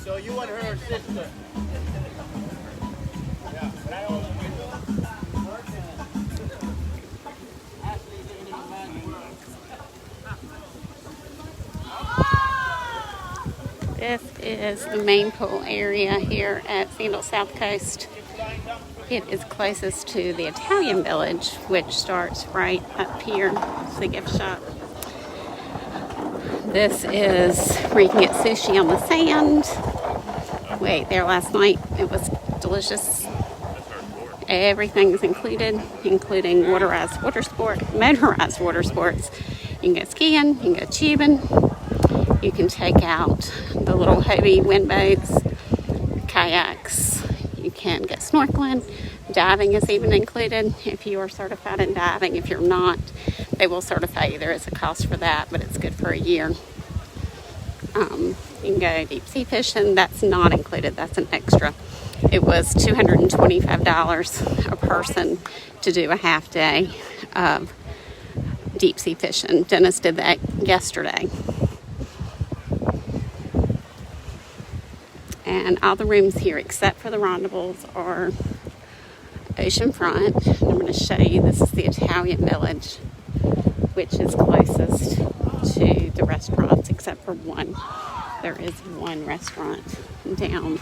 So you and her sister. Yeah, but I don't know. This is the main pool area here at Sandals South Coast. It is closest to the Italian Village, which starts right up here. It's the gift shop. This is where you can get sushi on the sand. We ate there last night. It was delicious. Everything is included, including motorized water sports. You can go skiing, you can go tubing. You can take out the little Hobie wind boats, kayaks. You can go snorkeling. Diving is even included if you are certified in diving. If you're not, they will certify you. There is a cost for that, but it's good for a year. You can go deep sea fishing. That's not included. That's an extra. It was $225 a person to do a half day of deep sea fishing. Dennis did that yesterday. And all the rooms here, except for the rendezvous, are oceanfront. I'm going to show you, this is the Italian Village, which is closest to the restaurants, except for one. There is one restaurant down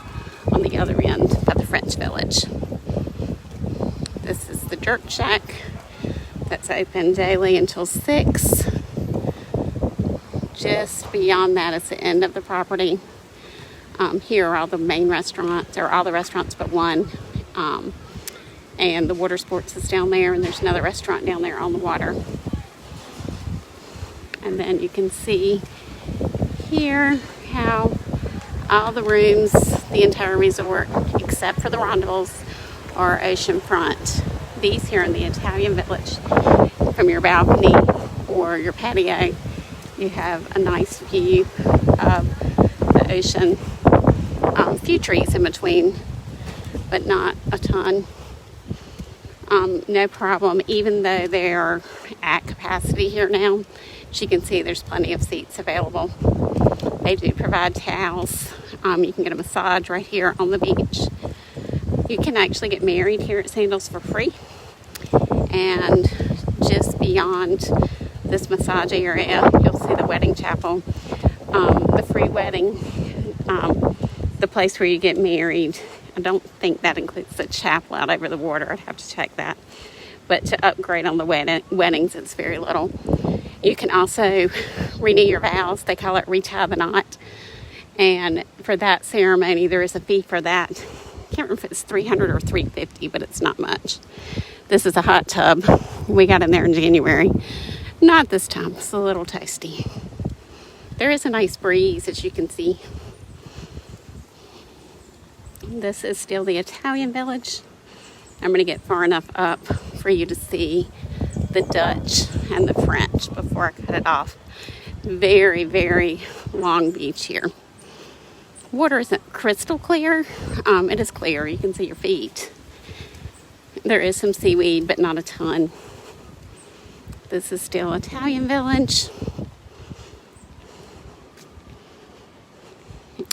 on the other end by the French Village. This is the Jerk Shack that's open daily until 6. Just beyond that is the end of the property. Here are all the main restaurants, or all the restaurants but one. And the water sports is down there, and there's another restaurant down there on the water. And then you can see here how all the rooms, the entire resort, except for the rendezvous, are oceanfront. These here in the Italian Village, from your balcony or your patio, you have a nice view of the ocean. Few trees in between, but not a ton. No problem, even though they are at capacity here now. As you can see, there's plenty of seats available. They do provide towels. You can get a massage right here on the beach. You can actually get married here at Sandals for free. And just beyond this massage area, you'll see the wedding chapel, the free wedding, the place where you get married. I don't think that includes the chapel out over the water. I'd have to check that. But to upgrade on the weddings, it's very little. You can also renew your vows. They call it retie the knot. And for that ceremony, there is a fee for that. I can't remember if it's $300 or $350, but it's not much. This is a hot tub. We got in there in January. Not this time. It's a little toasty. There is a nice breeze, as you can see. This is still the Italian Village. I'm going to get far enough up for you to see the Dutch and the French before I cut it off. Very, very long beach here. Water isn't crystal clear. It is clear. You can see your feet. There is some seaweed, but not a ton. This is still Italian Village.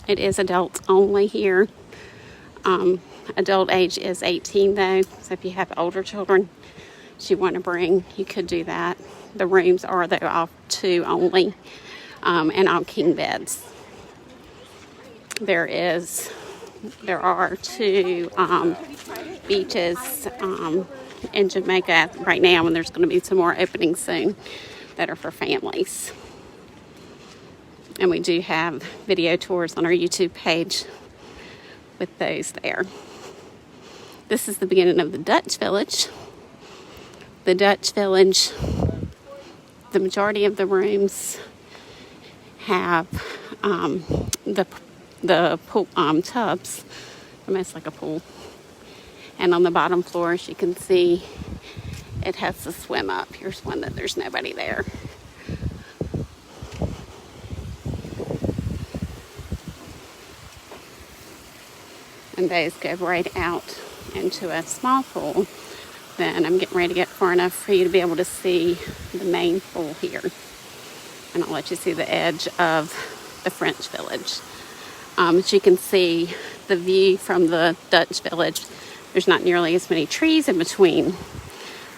It is adults only here. Adult age is 18 though, so if you have older children that you want to bring, you could do that. The rooms are though all 2 only, and all king beds. There are 2 beaches in Jamaica right now, and there's going to be some more openings soon that are for families. And we do have video tours on our YouTube page with those there. This is the beginning of the Dutch Village. The Dutch Village, the majority of the rooms have the pool tubs, almost like a pool. And on the bottom floor, as you can see, it has the swim up. Here's one that there's nobody there. And those go right out into a small pool. Then I'm getting ready to get far enough for you to be able to see the main pool here. And I'll let you see the edge of the French Village. As you can see, the view from the Dutch village, there's not nearly as many trees in between.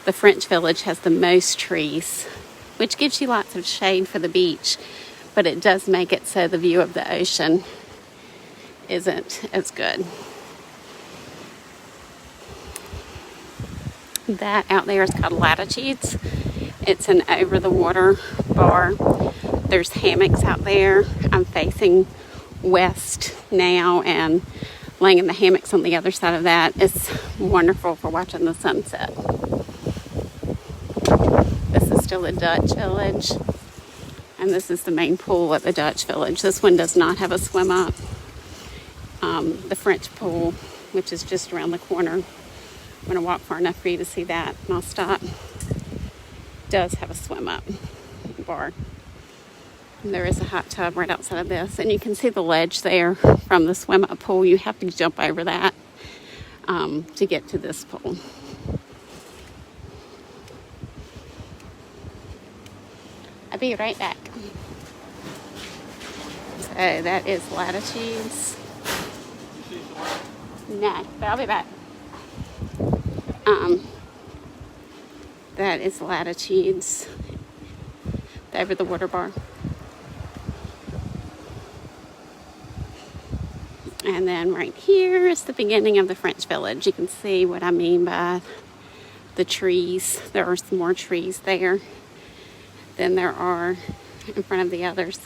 The French village has the most trees, which gives you lots of shade for the beach, but it does make it so the view of the ocean isn't as good. That out there is called Latitudes. It's an over-the-water bar. There's hammocks out there. I'm facing west now and laying in the hammocks on the other side of that. It's wonderful for watching the sunset. This is still the Dutch village, and this is the main pool at the Dutch village. This one does not have a swim up. The French pool, which is just around the corner, I'm going to walk far enough for you to see that, and I'll stop, does have a swim up bar. And there is a hot tub right outside of this, and you can see the ledge there from the swim up pool. You have to jump over that to get to this pool. I'll be right back. So that is Latitudes. Nah, but I'll be back. That is Latitudes, the over the water bar. And then right here is the beginning of the French village. You can see what I mean by the trees. There are some more trees there than there are in front of the others.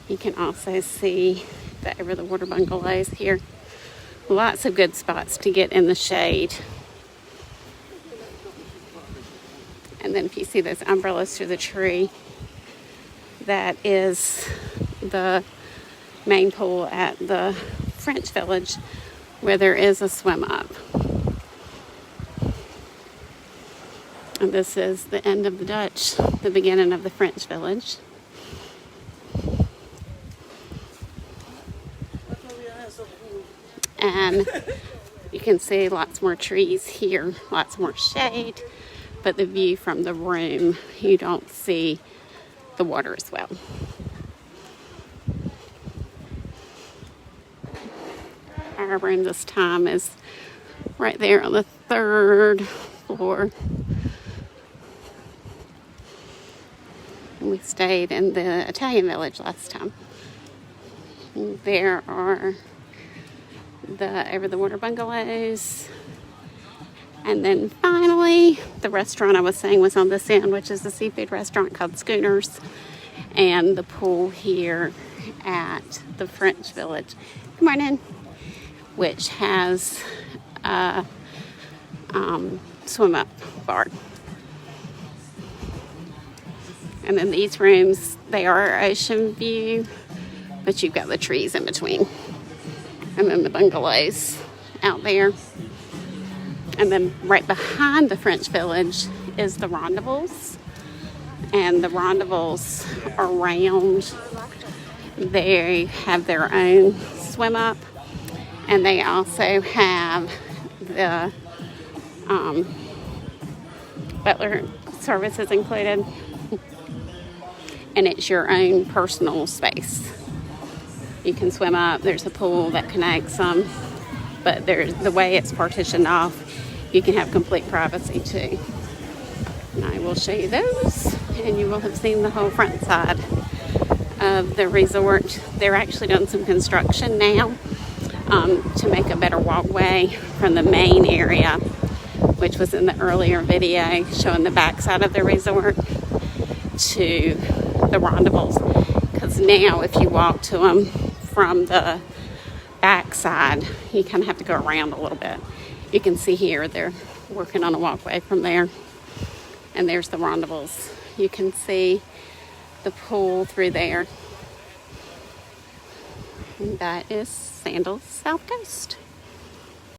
You can also see the over the water bungalows here. Lots of good spots to get in the shade. And then if you see those umbrellas through the tree, that is the main pool at the French village where there is a swim up. And this is the end of the Dutch, the beginning of the French village. And you can see lots more trees here, lots more shade, but the view from the room, you don't see the water as well. Our room this time is right there on the 3rd floor. And we stayed in the Italian village last time. And there are the over the water bungalows. And then finally, the restaurant I was saying was on this end, which is the seafood restaurant called Schooners, and the pool here at the French village. Good morning. Which has a swim up bar. And then these rooms, they are ocean view, but you've got the trees in between. And then the bungalows out there. And then right behind the French village is the rendezvous. And the rendezvous are round. They have their own swim up. And they also have the butler services included. And it's your own personal space. You can swim up. There's a pool that connects them. But there's the way it's partitioned off, you can have complete privacy too. And I will show you those, and you will have seen the whole front side of the resort. They're actually doing some construction now to make a better walkway from the main area, which was in the earlier video showing the back side of the resort, to the rendezvous. Because now if you walk to them from the back side, you kind of have to go around a little bit. You can see here they're working on a walkway from there, and there's the rendezvous. You can see the pool through there. And that is Sandals South Coast.